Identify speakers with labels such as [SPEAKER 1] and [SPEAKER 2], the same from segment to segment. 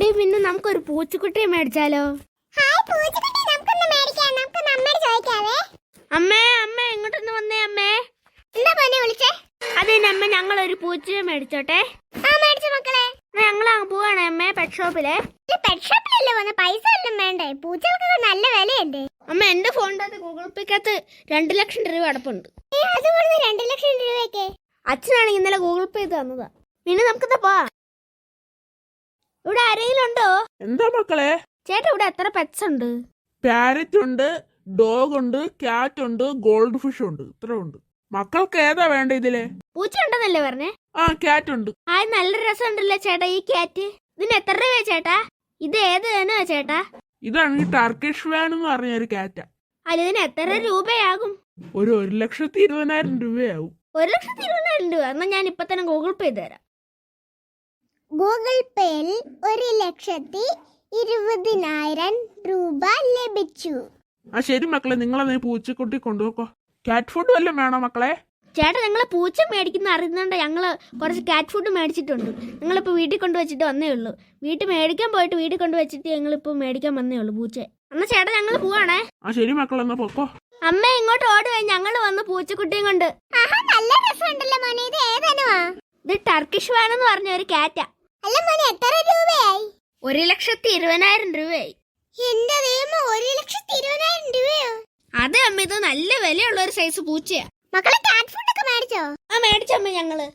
[SPEAKER 1] പിന്നെ നമുക്കൊരു പൂച്ചക്കുട്ടിയെ മേടിച്ചാലോ? അമ്മേ അമ്മേ ഇങ്ങോട്ടൊന്ന് വന്നേ അമ്മേ. അതെ അമ്മ, ഞങ്ങളൊരു പൂച്ചയെ മേടിച്ചോട്ടെ. ഞങ്ങൾ പോവാണേ അമ്മേ പെറ്റ് ഷോപ്പിലെ.
[SPEAKER 2] പൈസ ഒന്നും വേണ്ടേ? പൂച്ചകൾക്ക് നല്ല വിലയുണ്ട്.
[SPEAKER 1] അമ്മ എന്റെ ഫോണിന്റെ അത് ഗൂഗിൾ പേക്കകത്ത് 2 ലക്ഷം രൂപ അടപ്പുണ്ട്.
[SPEAKER 2] 2 ലക്ഷം രൂപയൊക്കെ
[SPEAKER 1] അച്ഛനാണെങ്കിൽ ഇന്നലെ ഗൂഗിൾ പേ തന്നതാ. പിന്നെ നമുക്കെന്താ പോവാ. ഇവിടെ ആരെങ്കിലും ഉണ്ടോ?
[SPEAKER 3] എന്താ മക്കളെ?
[SPEAKER 1] ചേട്ടാ ഇവിടെ എത്ര പെറ്റ്സ് ഉണ്ട്?
[SPEAKER 3] പാരറ്റ് ഉണ്ട്, ഡോഗ് ഉണ്ട്, ക്യാറ്റ് ഉണ്ട്, ഗോൾഡ് ഫിഷ് ഉണ്ട്. ഇത്ര ഉണ്ട്. മക്കൾക്ക് ഏതാ വേണ്ട ഇതിലെ?
[SPEAKER 1] പൂച്ച ഉണ്ടെന്നല്ലേ പറഞ്ഞേ?
[SPEAKER 3] ആ, ക്യാറ്റ് ഉണ്ട്.
[SPEAKER 1] നല്ല രസമുണ്ടല്ലോ ചേട്ടാ ഈ ക്യാറ്റ്. ഇതിന് എത്ര രൂപയാ ചേട്ടാ? ഇത് ഏത് തന്നെയാ ചേട്ടാ?
[SPEAKER 3] ഇതാണ് ടർക്കിഷ് വാൻ എന്ന് പറഞ്ഞ ഒരു ക്യാറ്റാ.
[SPEAKER 1] അല്ല, ഇതിന് എത്ര രൂപയാകും?
[SPEAKER 3] ഒരു 1,20,000 രൂപയാവും.
[SPEAKER 1] 1,20,000 രൂപ? എന്നാ ഞാൻ ഇപ്പൊ തന്നെ ഗൂഗിൾ പേ തരാം.
[SPEAKER 2] ഗൂഗിൾ പേയിൽ 1,20,000 രൂപ ലഭിച്ചു.
[SPEAKER 3] ആ ശരി മക്കളെ, നിങ്ങളെ പൂച്ചക്കുട്ടി കൊണ്ടുപോക്കോ. ക്യാറ്റ് ഫുഡ് വല്ലതും വേണോ മക്കളെ?
[SPEAKER 1] ചേട്ടാ ഞങ്ങള് പൂച്ച മേടിക്കുന്ന അറിയുന്നുണ്ട്. ഞങ്ങള് കുറച്ച് ക്യാറ്റ് ഫുഡ് മേടിച്ചിട്ടുണ്ട്. ഞങ്ങളിപ്പോ വീട്ടിൽ കൊണ്ടുവച്ചിട്ട് വന്നേ ഉള്ളൂ. വീട്ടിൽ മേടിക്കാൻ പോയിട്ട് വീട്ടിൽ കൊണ്ടുവച്ചിട്ട് ഞങ്ങളിപ്പോ മേടിക്കാൻ വന്നേ ഉള്ളൂ പൂച്ച. എന്നാ ചേട്ടാ ഞങ്ങള് പോവാണേ.
[SPEAKER 3] ആ ശരി മക്കളെ, എന്നാ പൊക്കോ.
[SPEAKER 1] അമ്മ ഇങ്ങോട്ട് ഓടുവേ, ഞങ്ങള് വന്ന് പൂച്ചക്കുട്ടിയും കൊണ്ട്.
[SPEAKER 2] നല്ല രസമുണ്ടല്ലോ മോനെ. ഇത് ഏതാനുവാ?
[SPEAKER 1] ഇത് ടർക്കിഷ് വാൻ എന്ന് പറഞ്ഞ ഒരു ക്യാറ്റാ.
[SPEAKER 2] അല്ല മോനെ, എത്ര രൂപയായി?
[SPEAKER 1] 1,20,000 രൂപയായി.
[SPEAKER 2] എന്റെ ദൈവമേ, 1,20,000 രൂപയോ?
[SPEAKER 1] അതെ അമ്മ, ഇത് നല്ല വിലയുള്ള ഒരു സൈസ് പൂച്ചയാ.
[SPEAKER 2] മക്കളെ ക്യാറ്റ് ഫുഡ് ഒക്കെ മേടിച്ചോ?
[SPEAKER 1] ആ മേടിച്ചമ്മ ഞങ്ങള്.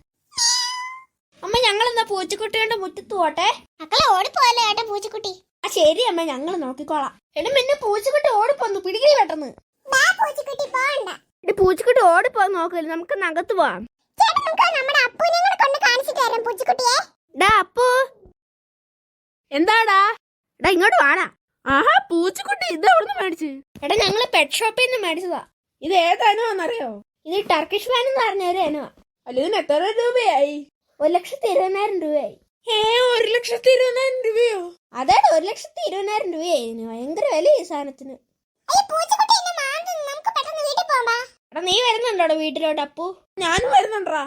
[SPEAKER 1] അമ്മ ഞങ്ങളെന്നാ പൂച്ചക്കുട്ടിയുടെ മുറ്റത്ത് പോട്ടെ.
[SPEAKER 2] മക്കളെ ഓടിപ്പോയല്ലോ ഏട്ടാ പൂച്ചക്കുട്ടി.
[SPEAKER 1] ആ ശരി അമ്മ, ഞങ്ങള് നോക്കിക്കോളാം. എടി പിന്നെ പൂച്ചക്കുട്ടി ഓടിപ്പോന്നു, പിടിക്കേ പെട്ടെന്ന്.
[SPEAKER 2] പൂച്ചക്കുട്ടി പോണ്ട.
[SPEAKER 1] എടി പൂച്ചക്കുട്ടി ഓടിപ്പോന്ന് നോക്കില്ല, നമുക്ക് നകത്ത് പോവാം.
[SPEAKER 2] നമ്മുടെ അപ്പൂനെ കൂടെ കൊണ്ട് കാണിച്ചിട്ട് തരാം പൂച്ചക്കുട്ടിയെ.
[SPEAKER 1] ഡാ അപ്പു. എന്താടാ? എടാ ഇങ്ങോട്ട് വാടാ.
[SPEAKER 3] ആഹാ, പൂച്ചക്കുട്ടി ഇത് എവിടുന്ന് മേടിച്ച്?
[SPEAKER 1] എടാ ഞങ്ങള് പെറ്റ് ഷോപ്പിൽ നിന്ന് മേടിച്ചതാ.
[SPEAKER 3] ഇത് ഏതാനോന്നറിയോ?
[SPEAKER 1] ഇത് ടർക്കിഷ് വാൻ എന്ന് പറഞ്ഞ ഒരു ഇനമാ.
[SPEAKER 3] അല്ല, ഇതിന് എത്ര രൂപയായി?
[SPEAKER 1] 1,20,000 രൂപയായി.
[SPEAKER 3] 1,20,000 രൂപയോ?
[SPEAKER 1] അതെ, 1,20,000 രൂപയായി. ഭയങ്കര വില ഈ സാധനത്തിന്. എടാ നീ വരുന്നുണ്ടോടാ വീട്ടിലോട്ട് അപ്പു?
[SPEAKER 3] ഞാനും വരുന്നുണ്ടാ.